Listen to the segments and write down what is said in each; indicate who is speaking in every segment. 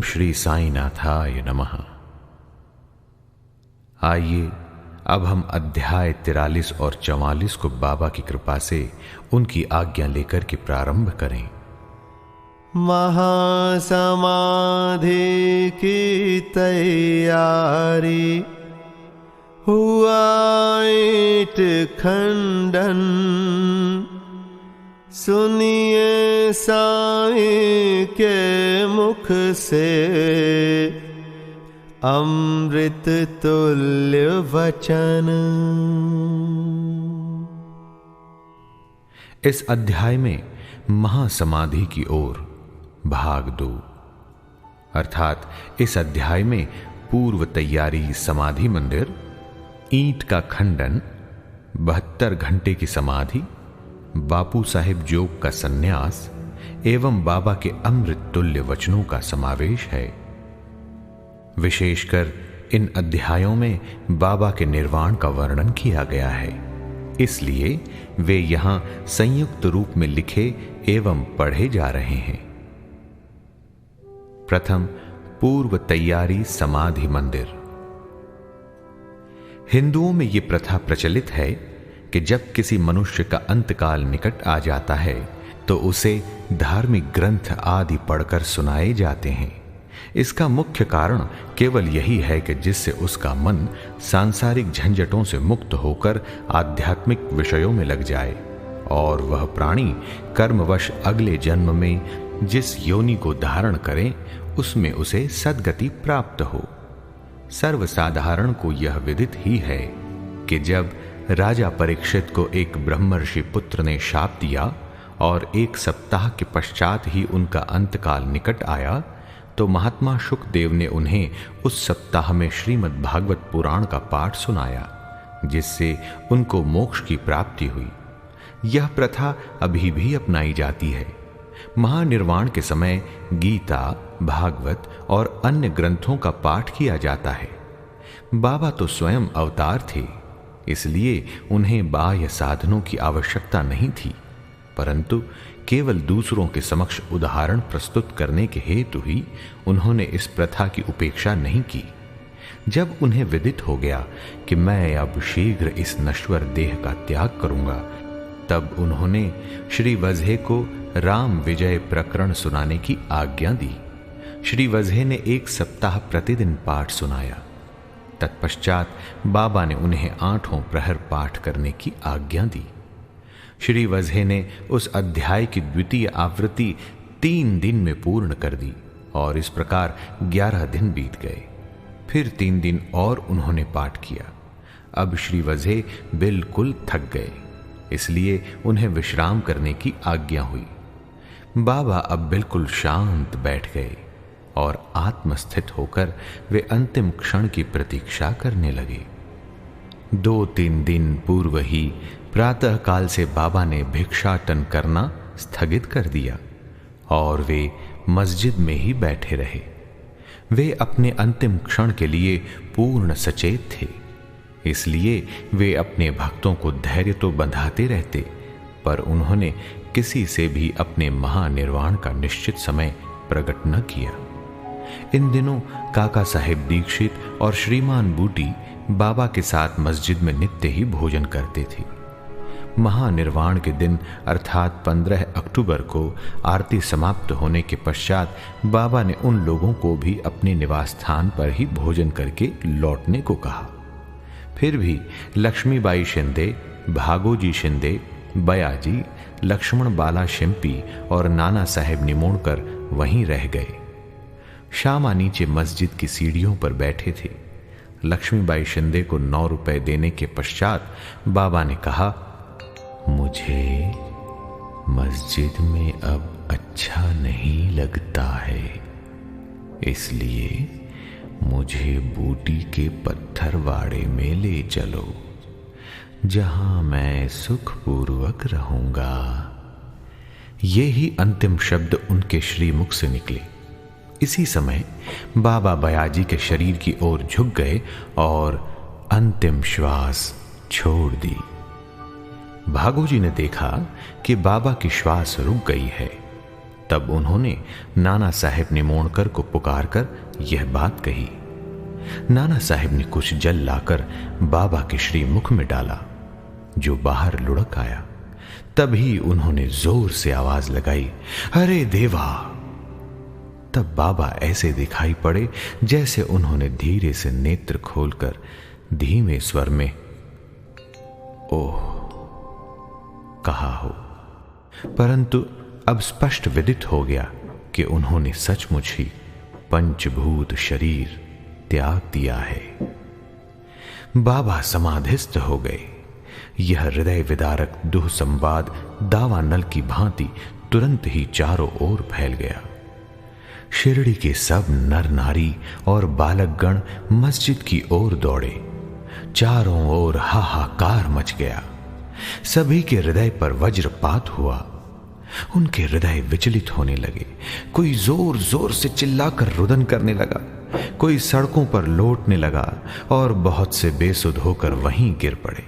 Speaker 1: ओम श्री साईनाथाय नमः। आइए अब हम अध्याय 43 और 44 को बाबा की कृपा से उनकी आज्ञा लेकर के प्रारंभ करें।
Speaker 2: महासमाधि की तैयारी हुआ ईंट खंडन, सुनिए साईं के मुख से अमृत तुल्य वचन।
Speaker 1: इस अध्याय में महासमाधि की ओर भाग 2 अर्थात इस अध्याय में पूर्व तैयारी समाधि मंदिर, ईंट का खंडन, 72 घंटे की समाधि, बापू साहिब जोग का सन्यास एवं बाबा के अमृत तुल्य वचनों का समावेश है। विशेषकर इन अध्यायों में बाबा के निर्वाण का वर्णन किया गया है, इसलिए वे यहां संयुक्त रूप में लिखे एवं पढ़े जा रहे हैं। प्रथम पूर्व तैयारी समाधि मंदिर। हिंदुओं में यह प्रथा प्रचलित है कि जब किसी मनुष्य का अंतकाल निकट आ जाता है तो उसे धार्मिक ग्रंथ आदि पढ़कर सुनाए जाते हैं। इसका मुख्य कारण केवल यही है कि जिससे उसका मन सांसारिक झंझटों से मुक्त होकर आध्यात्मिक विषयों में लग जाए और वह प्राणी कर्मवश अगले जन्म में जिस योनि को धारण करे उसमें उसे सद्गति प्राप्त हो। सर्वसाधारण को यह विदित ही है कि जब राजा परीक्षित को एक ब्रह्मर्षि पुत्र ने शाप दिया और 1 सप्ताह के पश्चात ही उनका अंतकाल निकट आया तो महात्मा शुकदेव ने उन्हें उस सप्ताह में श्रीमद् भागवत पुराण का पाठ सुनाया, जिससे उनको मोक्ष की प्राप्ति हुई। यह प्रथा अभी भी अपनाई जाती है। महानिर्वाण के समय गीता, भागवत और अन्य ग्रंथों का पाठ किया जाता है। बाबा तो स्वयं अवतार थे, इसलिए उन्हें बाह्य साधनों की आवश्यकता नहीं थी, परंतु केवल दूसरों के समक्ष उदाहरण प्रस्तुत करने के हेतु ही उन्होंने इस प्रथा की उपेक्षा नहीं की। जब उन्हें विदित हो गया कि मैं अब शीघ्र इस नश्वर देह का त्याग करूंगा, तब उन्होंने श्री वजहे को राम विजय प्रकरण सुनाने की आज्ञा दी। श्री वजहे ने 1 सप्ताह प्रतिदिन पाठ सुनाया। तत्पश्चात बाबा ने उन्हें 8 प्रहर पाठ करने की आज्ञा दी। श्री वजहे ने उस अध्याय की द्वितीय आवृत्ति 3 दिन में पूर्ण कर दी और इस प्रकार 11 दिन बीत गए। फिर 3 दिन और उन्होंने पाठ किया। अब श्री वजहे बिल्कुल थक गए, इसलिए उन्हें विश्राम करने की आज्ञा हुई। बाबा अब बिल्कुल शांत बैठ गए और आत्मस्थित होकर वे अंतिम क्षण की प्रतीक्षा करने लगे। 2-3 दिन पूर्व ही प्रातः काल से बाबा ने भिक्षाटन करना स्थगित कर दिया और वे मस्जिद में ही बैठे रहे। वे अपने अंतिम क्षण के लिए पूर्ण सचेत थे, इसलिए वे अपने भक्तों को धैर्य तो बंधाते रहते, पर उन्होंने किसी से भी अपने महानिर्वाण का निश्चित समय प्रकट न किया। इन दिनों काका साहेब दीक्षित और श्रीमान बूटी बाबा के साथ मस्जिद में नित्य ही भोजन करते थे। महानिर्वाण के दिन अर्थात 15 अक्टूबर को आरती समाप्त होने के पश्चात बाबा ने उन लोगों को भी अपने निवास स्थान पर ही भोजन करके लौटने को कहा। फिर भी लक्ष्मीबाई शिंदे, भागोजी शिंदे, बयाजी, लक्ष्मण बाला शिंपी और नाना साहेब निमोणकर वहीं रह गए। श्यामा नीचे मस्जिद की सीढ़ियों पर बैठे थे। लक्ष्मीबाई शिंदे को 9 रुपए देने के पश्चात बाबा ने कहा, मुझे मस्जिद में अब अच्छा नहीं लगता है, इसलिए मुझे बूटी के पत्थरवाड़े में ले चलो, जहां मैं सुखपूर्वक रहूंगा। ये ही अंतिम शब्द उनके श्रीमुख से निकले। इसी समय बाबा बयाजी के शरीर की ओर झुक गए और अंतिम श्वास छोड़ दी। भागोजी ने देखा कि बाबा की श्वास रुक गई है। तब उन्होंने नाना साहेब निमोणकर को पुकार कर यह बात कही। नाना साहेब ने कुछ जल लाकर बाबा के श्रीमुख में डाला, जो बाहर लुढ़क आया। तभी उन्होंने जोर से आवाज लगाई, अरे देवा! तब बाबा ऐसे दिखाई पड़े जैसे उन्होंने धीरे से नेत्र खोलकर धीमे स्वर में ओह कहा हो, परंतु अब स्पष्ट विदित हो गया कि उन्होंने सचमुच ही पंचभूत शरीर त्याग दिया है। बाबा समाधिस्थ हो गए। यह हृदय विदारक दुह संवाद दावानल की भांति तुरंत ही चारों ओर फैल गया। शिरडी के सब नर नारी और बालकगण मस्जिद की ओर दौड़े। चारों ओर हाहाकार मच गया। सभी के हृदय पर वज्रपात हुआ। उनके हृदय विचलित होने लगे। कोई जोर जोर से चिल्लाकर रुदन करने लगा, कोई सड़कों पर लौटने लगा और बहुत से बेसुध होकर वहीं गिर पड़े।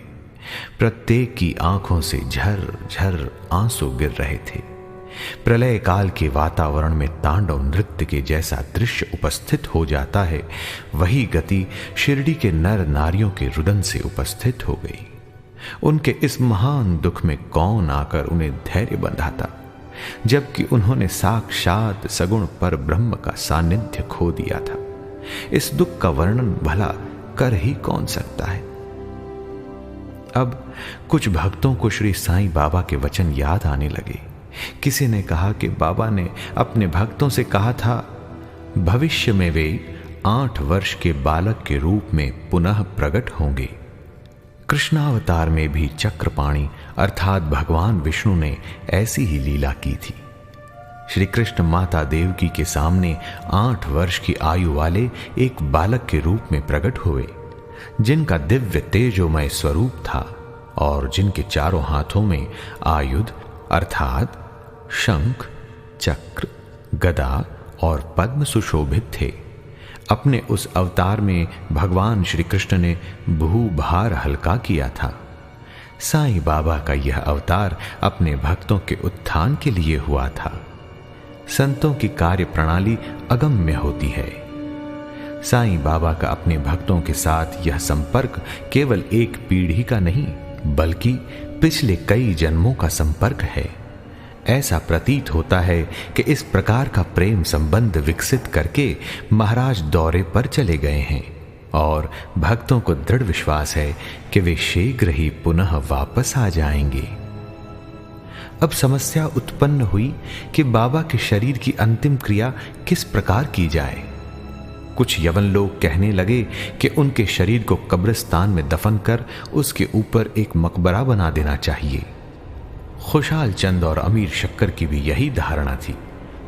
Speaker 1: प्रत्येक की आंखों से झर झर आंसू गिर रहे थे। प्रलय काल के वातावरण में तांडव नृत्य के जैसा दृश्य उपस्थित हो जाता है, वही गति शिरडी के नर नारियों के रुदन से उपस्थित हो गई। उनके इस महान दुख में कौन आकर उन्हें धैर्य बंधाता, जबकि उन्होंने साक्षात सगुण पर ब्रह्म का सानिध्य खो दिया था। इस दुख का वर्णन भला कर ही कौन सकता है। अब कुछ भक्तों को श्री साईं बाबा के वचन याद आने लगे। किसी ने कहा कि बाबा ने अपने भक्तों से कहा था, भविष्य में वे 8 वर्ष के बालक के रूप में पुनः प्रकट होंगे। कृष्णावतार में भी चक्रपाणी अर्थात भगवान विष्णु ने ऐसी ही लीला की थी। श्री कृष्ण माता देवकी के सामने 8 वर्ष की आयु वाले एक बालक के रूप में प्रकट हुए, जिनका दिव्य तेजोमय स्वरूप था और जिनके चारों हाथों में आयुध अर्थात शंख, चक्र, गदा और पद्म सुशोभित थे। अपने उस अवतार में भगवान श्री कृष्ण ने भूभार हल्का किया था। साईं बाबा का यह अवतार अपने भक्तों के उत्थान के लिए हुआ था। संतों की कार्य प्रणाली अगम्य होती है। साईं बाबा का अपने भक्तों के साथ यह संपर्क केवल एक पीढ़ी का नहीं, बल्कि पिछले कई जन्मों का संपर्क है। ऐसा प्रतीत होता है कि इस प्रकार का प्रेम संबंध विकसित करके महाराज दौरे पर चले गए हैं और भक्तों को दृढ़ विश्वास है कि वे शीघ्र ही पुनः वापस आ जाएंगे। अब समस्या उत्पन्न हुई कि बाबा के शरीर की अंतिम क्रिया किस प्रकार की जाए। कुछ यवन लोग कहने लगे कि उनके शरीर को कब्रिस्तान में दफन कर उसके ऊपर एक मकबरा बना देना चाहिए। खुशहाल चंद और अमीर शक्कर की भी यही धारणा थी,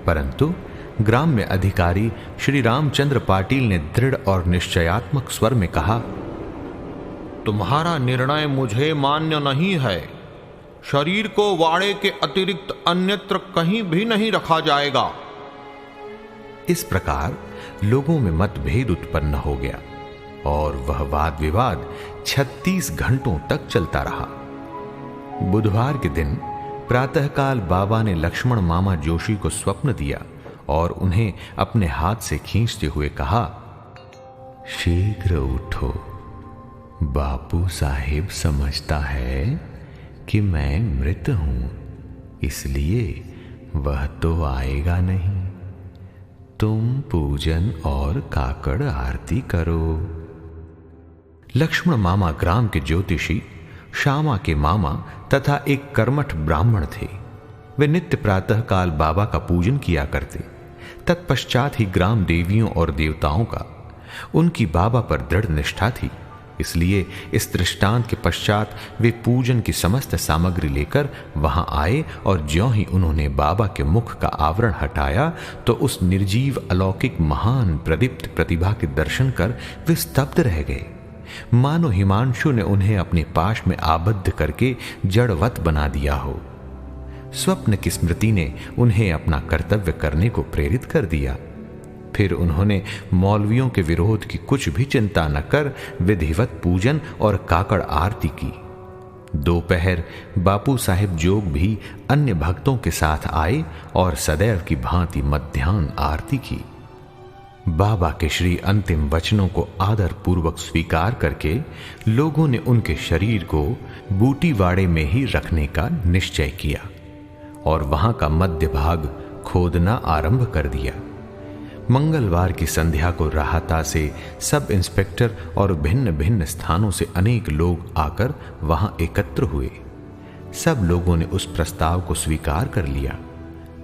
Speaker 1: परंतु ग्राम में अधिकारी श्री रामचंद्र पाटिल ने दृढ़ और निश्चयात्मक स्वर में कहा,
Speaker 3: तुम्हारा निर्णय मुझे मान्य नहीं है। शरीर को वाड़े के अतिरिक्त अन्यत्र कहीं भी नहीं रखा जाएगा।
Speaker 1: इस प्रकार लोगों में मतभेद उत्पन्न हो गया और वह वाद विवाद 36 घंटों तक चलता रहा। बुधवार के दिन प्रातःकाल बाबा ने लक्ष्मण मामा जोशी को स्वप्न दिया और उन्हें अपने हाथ से खींचते हुए कहा, शीघ्र उठो, बापू साहिब समझता है कि मैं मृत हूं, इसलिए वह तो आएगा नहीं। तुम पूजन और काकड़ आरती करो। लक्ष्मण मामा ग्राम के ज्योतिषी, श्यामा के मामा तथा एक कर्मठ ब्राह्मण थे। वे नित्य प्रातःकाल बाबा का पूजन किया करते। तत्पश्चात ही ग्राम देवियों और देवताओं का। उनकी बाबा पर दृढ़ निष्ठा थी, इसलिए इस दृष्टांत के पश्चात वे पूजन की समस्त सामग्री लेकर वहां आए और ज्यों ही उन्होंने बाबा के मुख का आवरण हटाया तो उस निर्जीव अलौकिक महान प्रदीप्त प्रतिभा के दर्शन कर वे स्तब्ध रह गए। मानो हिमांशु ने उन्हें अपने पाश में आबद्ध करके जड़वत बना दिया हो। स्वप्न की स्मृति ने उन्हें अपना कर्तव्य करने को प्रेरित कर दिया। फिर उन्होंने मौलवियों के विरोध की कुछ भी चिंता न कर विधिवत पूजन और काकड़ आरती की। दोपहर बापू साहेब जोग भी अन्य भक्तों के साथ आए और सदैव की भांति मध्याह्न आरती की। बाबा के श्री अंतिम वचनों को आदर पूर्वक स्वीकार करके लोगों ने उनके शरीर को बूटीवाड़े में ही रखने का निश्चय किया और वहां का मध्य भाग खोदना आरंभ कर दिया। मंगलवार की संध्या को राहता से सब इंस्पेक्टर और भिन्न भिन्न स्थानों से अनेक लोग आकर वहां एकत्र हुए। सब लोगों ने उस प्रस्ताव को स्वीकार कर लिया।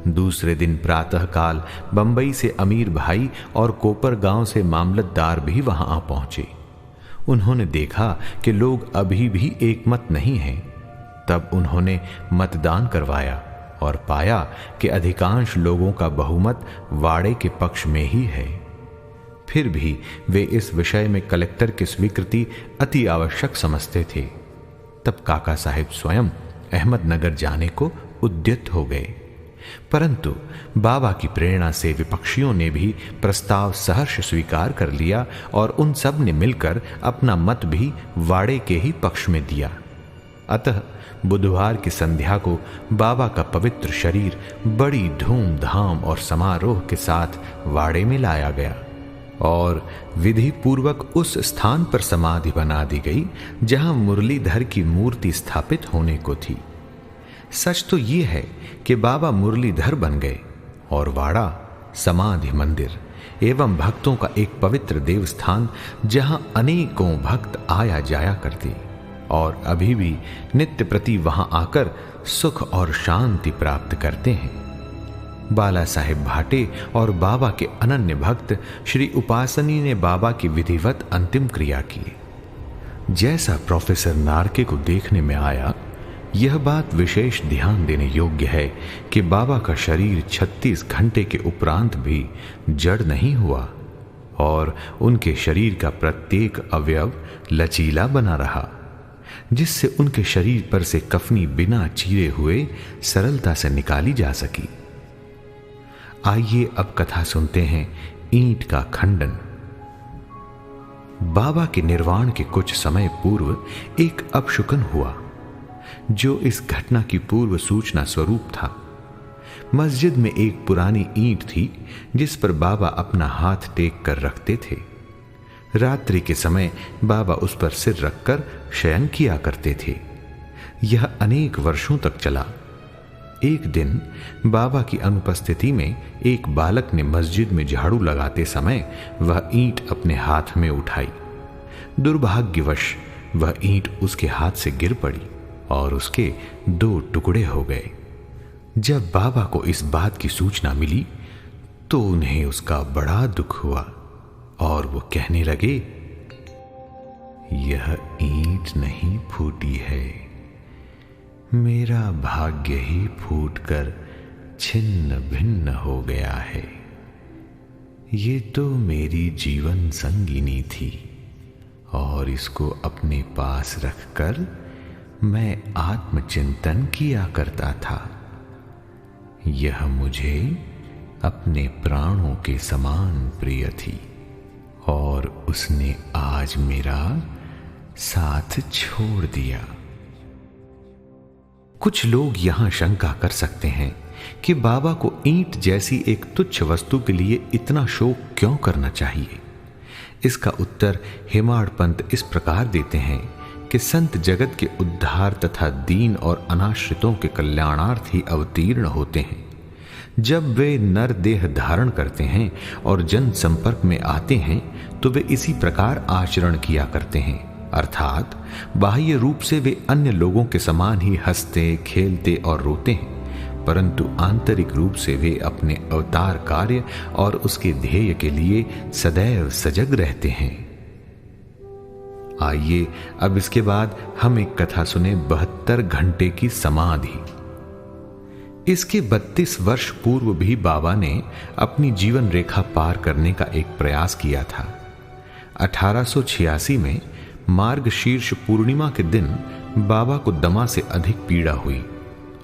Speaker 1: दूसरे दिन प्रातःकाल बंबई से अमीर भाई और कोपर गांव से मामलतदार भी वहां आ पहुंचे। उन्होंने देखा कि लोग अभी भी एकमत नहीं हैं। तब उन्होंने मतदान करवाया और पाया कि अधिकांश लोगों का बहुमत वाड़े के पक्ष में ही है। फिर भी वे इस विषय में कलेक्टर की स्वीकृति अति आवश्यक समझते थे। तब काका साहिब स्वयं अहमदनगर जाने को उद्यत हो गए, परंतु बाबा की प्रेरणा से विपक्षियों ने भी प्रस्ताव सहर्ष स्वीकार कर लिया और उन सब ने मिलकर अपना मत भी वाड़े के ही पक्ष में दिया। अतः बुधवार की संध्या को बाबा का पवित्र शरीर बड़ी धूमधाम और समारोह के साथ वाड़े में लाया गया और विधि पूर्वक उस स्थान पर समाधि बना दी गई जहां मुरलीधर की मूर्ति स्थापित होने को थी। सच तो ये है कि बाबा मुरलीधर बन गए और वाड़ा समाधि मंदिर एवं भक्तों का एक पवित्र देवस्थान जहां अनेकों भक्त आया जाया करते और अभी भी नित्य प्रति वहां आकर सुख और शांति प्राप्त करते हैं। बाला साहेब भाटे और बाबा के अनन्य भक्त श्री उपासनी ने बाबा की विधिवत अंतिम क्रिया की। जैसा प्रोफेसर नारके को देखने में आया, यह बात विशेष ध्यान देने योग्य है कि बाबा का शरीर 36 घंटे के उपरांत भी जड़ नहीं हुआ और उनके शरीर का प्रत्येक अवयव लचीला बना रहा, जिससे उनके शरीर पर से कफनी बिना चीरे हुए सरलता से निकाली जा सकी। आइए अब कथा सुनते हैं ईंट का खंडन। बाबा के निर्वाण के कुछ समय पूर्व एक अपशुकन हुआ जो इस घटना की पूर्व सूचना स्वरूप था। मस्जिद में एक पुरानी ईंट थी जिस पर बाबा अपना हाथ टेक कर रखते थे। रात्रि के समय बाबा उस पर सिर रखकर शयन किया करते थे। यह अनेक वर्षों तक चला। एक दिन बाबा की अनुपस्थिति में एक बालक ने मस्जिद में झाड़ू लगाते समय वह ईंट अपने हाथ में उठाई। दुर्भाग्यवश वह ईंट उसके हाथ से गिर पड़ी और उसके 2 टुकड़े हो गए। जब बाबा को इस बात की सूचना मिली तो उन्हें उसका बड़ा दुख हुआ और वो कहने लगे, यह ईंट नहीं फूटी है, मेरा भाग्य ही फूटकर छिन्न भिन्न हो गया है। ये तो मेरी जीवन संगिनी थी और इसको अपने पास रखकर मैं आत्मचिंतन किया करता था। यह मुझे अपने प्राणों के समान प्रिय थी और उसने आज मेरा साथ छोड़ दिया। कुछ लोग यहां शंका कर सकते हैं कि बाबा को ईंट जैसी एक तुच्छ वस्तु के लिए इतना शोक क्यों करना चाहिए। इसका उत्तर हेमाड़ पंत इस प्रकार देते हैं कि संत जगत के उद्धार तथा दीन और अनाश्रितों के कल्याणार्थ ही अवतीर्ण होते हैं। जब वे नर देह धारण करते हैं और जन संपर्क में आते हैं तो वे इसी प्रकार आचरण किया करते हैं, अर्थात बाह्य रूप से वे अन्य लोगों के समान ही हंसते, खेलते और रोते हैं, परंतु आंतरिक रूप से वे अपने अवतार कार्य और उसके ध्येय के लिए सदैव सजग रहते हैं। आइए अब इसके बाद हम एक कथा सुने 72 घंटे की समाधि। इसके 32 वर्ष पूर्व भी बाबा ने अपनी जीवन रेखा पार करने का एक प्रयास किया था। 1886 में मार्गशीर्ष पूर्णिमा के दिन बाबा को दमा से अधिक पीड़ा हुई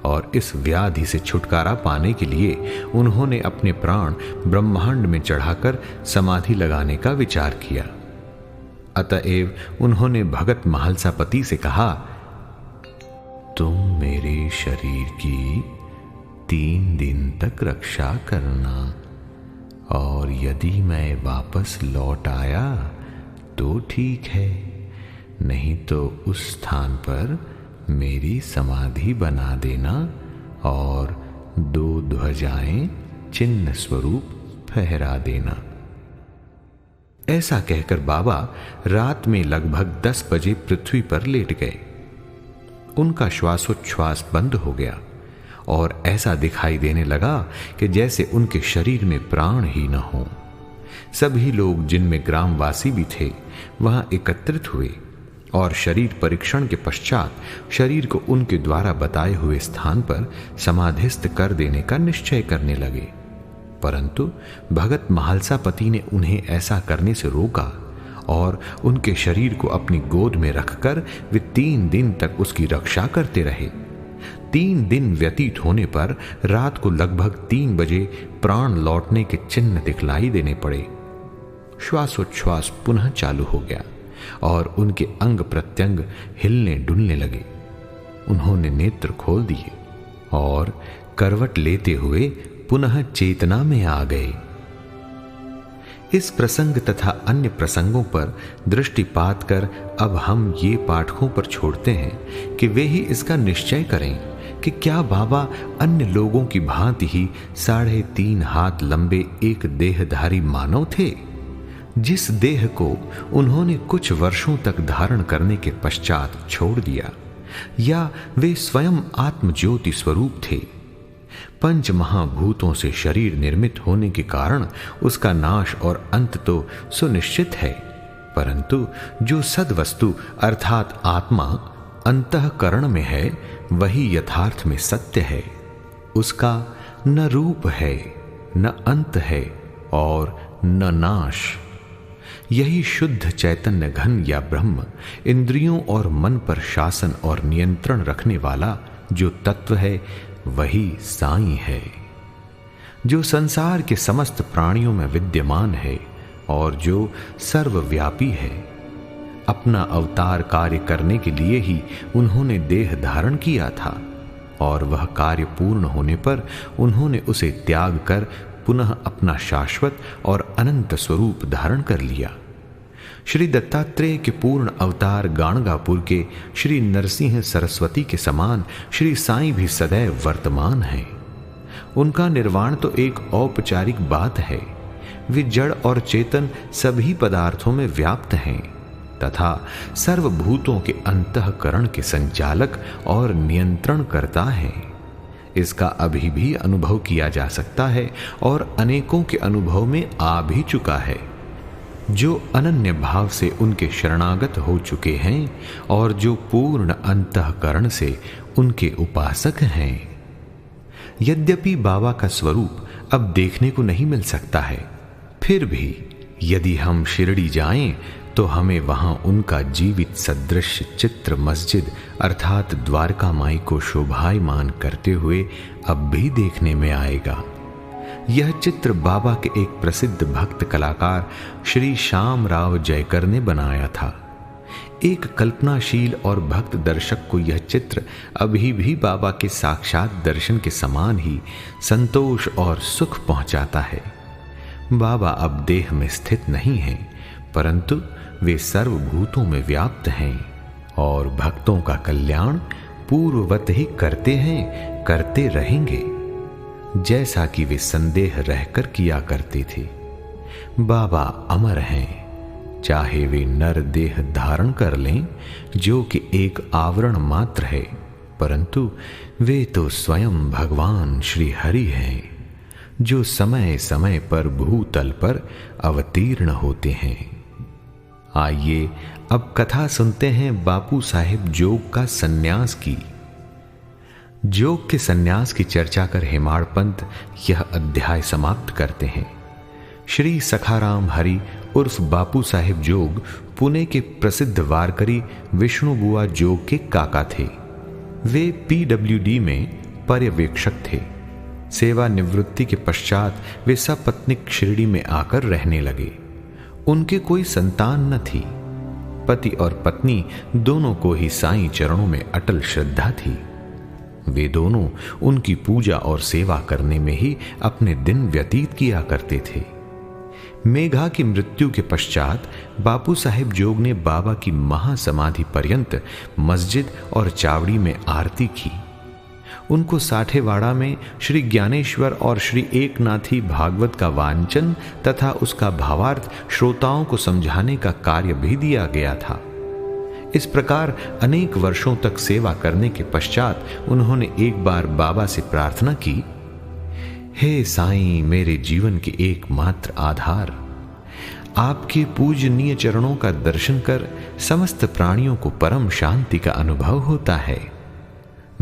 Speaker 1: और इस व्याधि से छुटकारा पाने के लिए उन्होंने अपने प्राण ब्रह्मांड में चढ़ाकर समाधि लगाने का विचार किया। अतएव उन्होंने भगत महालसापति से कहा, तुम मेरे शरीर की 3 दिन तक रक्षा करना, और यदि मैं वापस लौट आया तो ठीक है, नहीं तो उस स्थान पर मेरी समाधि बना देना और 2 ध्वजाएं चिन्ह स्वरूप फहरा देना। ऐसा कहकर बाबा रात में लगभग 10 बजे पृथ्वी पर लेट गए। उनका श्वासोच्छ्वास बंद हो गया और ऐसा दिखाई देने लगा कि जैसे उनके शरीर में प्राण ही न हो। सभी लोग, जिनमें ग्रामवासी भी थे, वहां एकत्रित हुए और शरीर परीक्षण के पश्चात शरीर को उनके द्वारा बताए हुए स्थान पर समाधिस्थ कर देने का निश्चय करने लगे। परंतु भगत महालसापति ने उन्हें ऐसा करने से रोका और उनके शरीर को अपनी गोद में रखकर वे 3 दिन तक उसकी रक्षा करते रहे। 3 दिन व्यतीत होने पर रात को लगभग 3 बजे प्राण लौटने के चिन्ह दिखलाई देने पड़े। श्वासोच्छ्वास पुनः चालू हो गया और उनके अंग प्रत्यंग हिलने डुलने लगे। उन्होंने नेत्र खोल दिए और करवट लेते हुए पुनः चेतना में आ गए। इस प्रसंग तथा अन्य प्रसंगों पर दृष्टिपात कर अब हम ये पाठकों पर छोड़ते हैं कि वे ही इसका निश्चय करें कि क्या बाबा अन्य लोगों की भांति ही 3.5 हाथ लंबे एक देहधारी मानव थे, जिस देह को उन्होंने कुछ वर्षों तक धारण करने के पश्चात छोड़ दिया, या वे स्वयं आत्मज्योति स्वरूप थे। 5 महाभूतों से शरीर निर्मित होने के कारण उसका नाश और अंत तो सुनिश्चित है, परंतु जो सद्वस्तु अर्थात आत्मा अंतःकरण में है वही यथार्थ में सत्य है। उसका न रूप है, न अंत है और न नाश। यही शुद्ध चैतन्य घन या ब्रह्म, इंद्रियों और मन पर शासन और नियंत्रण रखने वाला जो तत्व है वही साईं है, जो संसार के समस्त प्राणियों में विद्यमान है और जो सर्वव्यापी है। अपना अवतार कार्य करने के लिए ही उन्होंने देह धारण किया था और वह कार्य पूर्ण होने पर उन्होंने उसे त्याग कर पुनः अपना शाश्वत और अनंत स्वरूप धारण कर लिया। श्री दत्तात्रेय के पूर्ण अवतार गाणगापुर के श्री नरसिंह सरस्वती के समान श्री साईं भी सदैव वर्तमान हैं। उनका निर्वाण तो एक औपचारिक बात है। वे जड़ और चेतन सभी पदार्थों में व्याप्त हैं तथा सर्वभूतों के अंतःकरण के संचालक और नियंत्रण करता है। इसका अभी भी अनुभव किया जा सकता है और अनेकों के अनुभव में आ भी चुका है, जो अनन्य भाव से उनके शरणागत हो चुके हैं और जो पूर्ण अंतःकरण से उनके उपासक हैं। यद्यपि बाबा का स्वरूप अब देखने को नहीं मिल सकता है, फिर भी यदि हम शिरडी जाएं तो हमें वहां उनका जीवित सदृश चित्र मस्जिद अर्थात द्वारका माई को शोभायमान करते हुए अब भी देखने में आएगा। यह चित्र बाबा के एक प्रसिद्ध भक्त कलाकार श्री श्याम राव जयकर ने बनाया था। एक कल्पनाशील और भक्त दर्शक को यह चित्र अभी भी बाबा के साक्षात दर्शन के समान ही संतोष और सुख पहुंचाता है। बाबा अब देह में स्थित नहीं हैं, परंतु वे सर्वभूतों में व्याप्त हैं और भक्तों का कल्याण पूर्ववत ही करते हैं, करते रहेंगे, जैसा कि वे संदेह रहकर किया करते थे। बाबा अमर हैं, चाहे वे नर देह धारण कर लें जो कि एक आवरण मात्र है, परंतु वे तो स्वयं भगवान श्री हरि हैं, जो समय समय पर भूतल पर अवतीर्ण होते हैं। आइए अब कथा सुनते हैं बापू साहेब जोग का सन्यास की। जोग के सन्यास की चर्चा कर हेमाड़ पंत यह अध्याय समाप्त करते हैं। श्री सखाराम हरि उर्फ बापू साहेब जोग पुणे के प्रसिद्ध वारकरी विष्णु बुआ जोग के काका थे। वे पीडब्ल्यूडी में पर्यवेक्षक थे। सेवानिवृत्ति के पश्चात वे सपत्नीक शिरडी में आकर रहने लगे। उनके कोई संतान न थी। पति और पत्नी दोनों को ही साईं चरणों में अटल श्रद्धा थी। वे दोनों उनकी पूजा और सेवा करने में ही अपने दिन व्यतीत किया करते थे। मेघा की मृत्यु के पश्चात बापू साहेब जोग ने बाबा की महासमाधि पर्यंत मस्जिद और चावड़ी में आरती की। उनको साठेवाड़ा में श्री ज्ञानेश्वर और श्री एकनाथी भागवत का वांचन तथा उसका भावार्थ श्रोताओं को समझाने का कार्य भी दिया गया था। इस प्रकार अनेक वर्षों तक सेवा करने के पश्चात उन्होंने एक बार बाबा से प्रार्थना की, हे साईं, मेरे जीवन के एकमात्र आधार, आपके पूजनीय चरणों का दर्शन कर समस्त प्राणियों को परम शांति का अनुभव होता है।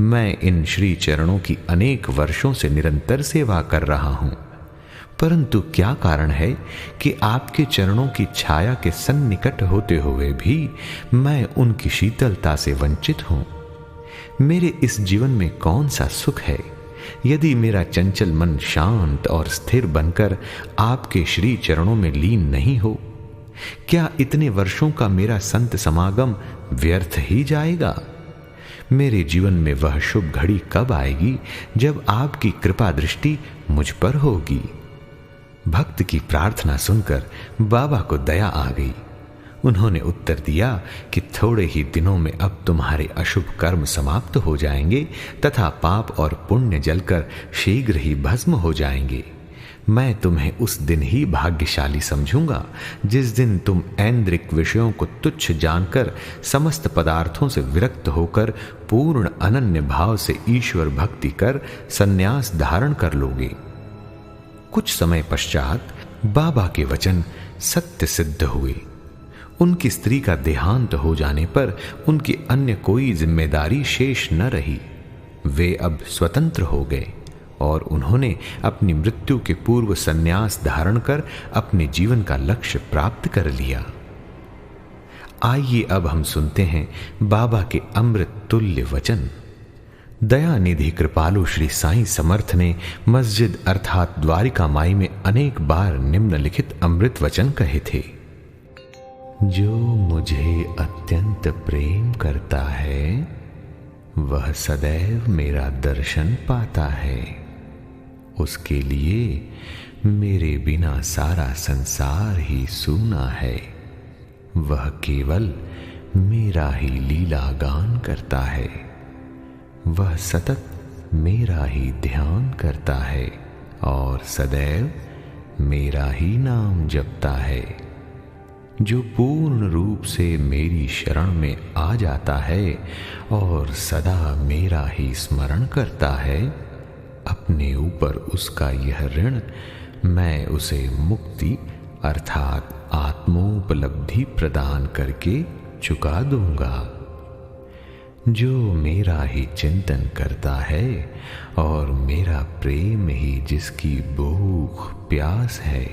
Speaker 1: मैं इन श्री चरणों की अनेक वर्षों से निरंतर सेवा कर रहा हूं, परंतु क्या कारण है कि आपके चरणों की छाया के सन्निकट होते हुए भी मैं उनकी शीतलता से वंचित हूं। मेरे इस जीवन में कौन सा सुख है यदि मेरा चंचल मन शांत और स्थिर बनकर आपके श्री चरणों में लीन नहीं हो? क्या इतने वर्षों का मेरा संत समागम व्यर्थ ही जाएगा? मेरे जीवन में वह शुभ घड़ी कब आएगी जब आपकी कृपा दृष्टि मुझ पर होगी? भक्त की प्रार्थना सुनकर बाबा को दया आ गई। उन्होंने उत्तर दिया कि थोड़े ही दिनों में अब तुम्हारे अशुभ कर्म समाप्त हो जाएंगे तथा पाप और पुण्य जलकर शीघ्र ही भस्म हो जाएंगे। मैं तुम्हें उस दिन ही भाग्यशाली समझूंगा जिस दिन तुम ऐन्द्रिक विषयों को तुच्छ जानकर समस्त पदार्थों से विरक्त होकर पूर्ण अनन्य भाव से ईश्वर भक्ति कर संन्यास धारण कर लोगे। कुछ समय पश्चात बाबा के वचन सत्य सिद्ध हुए। उनकी स्त्री का देहांत हो जाने पर उनकी अन्य कोई जिम्मेदारी शेष न रही। वे अब स्वतंत्र हो गए और उन्होंने अपनी मृत्यु के पूर्व संन्यास धारण कर अपने जीवन का लक्ष्य प्राप्त कर लिया। आइए अब हम सुनते हैं बाबा के अमृत तुल्य वचन। दयानिधि कृपालु श्री साईं समर्थ ने मस्जिद अर्थात द्वारिका माई में अनेक बार निम्नलिखित अमृत वचन कहे थे। जो मुझे अत्यंत प्रेम करता है वह सदैव मेरा दर्शन पाता है। उसके लिए मेरे बिना सारा संसार ही सूना है। वह केवल मेरा ही लीला गान करता है। वह सतत मेरा ही ध्यान करता है और सदैव मेरा ही नाम जपता है। जो पूर्ण रूप से मेरी शरण में आ जाता है और सदा मेरा ही स्मरण करता है, अपने ऊपर उसका यह ऋण मैं उसे मुक्ति अर्थात आत्मोपलब्धि प्रदान करके चुका दूंगा। जो मेरा ही चिंतन करता है और मेरा प्रेम ही जिसकी भूख प्यास है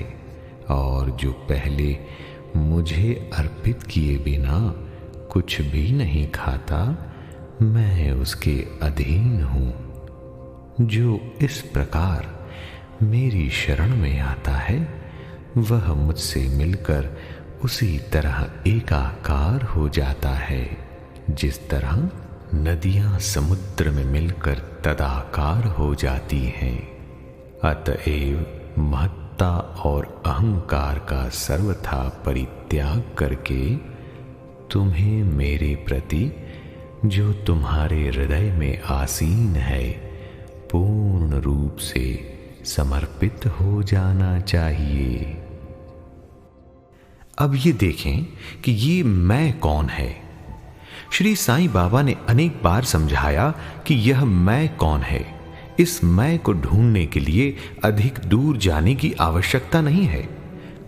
Speaker 1: और जो पहले मुझे अर्पित किए बिना कुछ भी नहीं खाता, मैं उसके अधीन हूं। जो इस प्रकार मेरी शरण में आता है वह मुझसे मिलकर उसी तरह एकाकार हो जाता है जिस तरह नदियां समुद्र में मिलकर तदाकार हो जाती हैं। अतएव महत्ता और अहंकार का सर्वथा परित्याग करके तुम्हें मेरे प्रति जो तुम्हारे हृदय में आसीन है पूर्ण रूप से समर्पित हो जाना चाहिए। अब ये देखें कि ये मैं कौन है। श्री साईं बाबा ने अनेक बार समझाया कि यह मैं कौन है। इस मैं को ढूंढने के लिए अधिक दूर जाने की आवश्यकता नहीं है।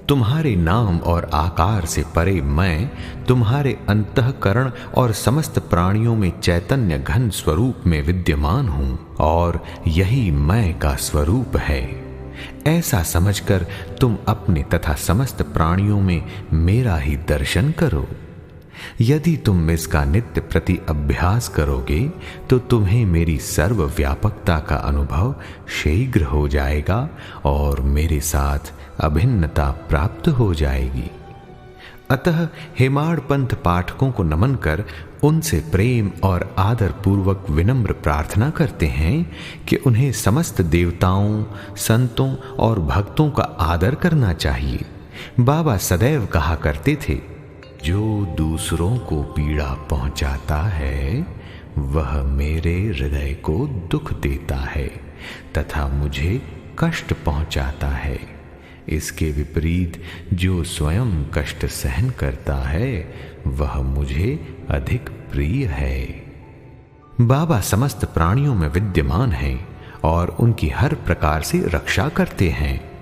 Speaker 1: तुम्हारे नाम और आकार से परे मैं तुम्हारे अंतःकरण और समस्त प्राणियों में चैतन्य घन स्वरूप में विद्यमान हूं और यही मैं का स्वरूप है। ऐसा समझकर तुम अपने तथा समस्त प्राणियों में मेरा ही दर्शन करो। यदि तुम इसका नित्य प्रति अभ्यास करोगे तो तुम्हें मेरी सर्वव्यापकता का अनुभव शीघ्र हो जाएगा और मेरे साथ अभिन्नता प्राप्त हो जाएगी। अतः हेमाड़ पंथ पाठकों को नमन कर उनसे प्रेम और आदर पूर्वक विनम्र प्रार्थना करते हैं कि उन्हें समस्त देवताओं, संतों और भक्तों का आदर करना चाहिए। बाबा सदैव कहा करते थे, जो दूसरों को पीड़ा पहुंचाता है वह मेरे हृदय को दुख देता है तथा मुझे कष्ट पहुंचाता है। इसके विपरीत जो स्वयं कष्ट सहन करता है वह मुझे अधिक प्रिय है। बाबा समस्त प्राणियों में विद्यमान हैं और उनकी हर प्रकार से रक्षा करते हैं।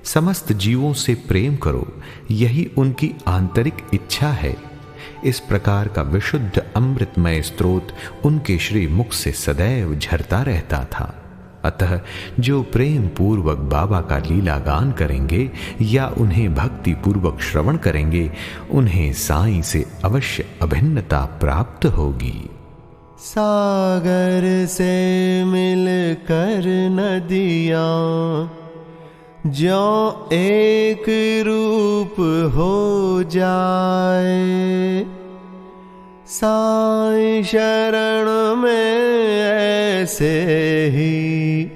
Speaker 1: समस्त जीवों से प्रेम करो, यही उनकी आंतरिक इच्छा है। इस प्रकार का विशुद्ध अमृतमय स्रोत उनके श्री मुख से सदैव झरता रहता था। अतः जो प्रेम पूर्वक बाबा का लीला गान करेंगे या उन्हें भक्ति पूर्वक श्रवण करेंगे, उन्हें साईं से अवश्य अभिन्नता प्राप्त होगी।
Speaker 2: सागर से मिलकर नदियां ज्यों एक रूप हो जाए, साईं शरण में ऐसे ही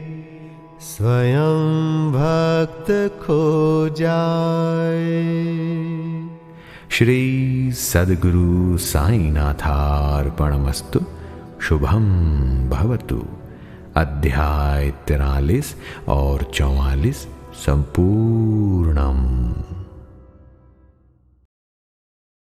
Speaker 2: स्वयं भक्त खो जाए।
Speaker 1: श्री सद्गुरु साईनाथार्पणमस्तु। शुभम भवतु। अध्याय 43 और 44 संपूर्णम।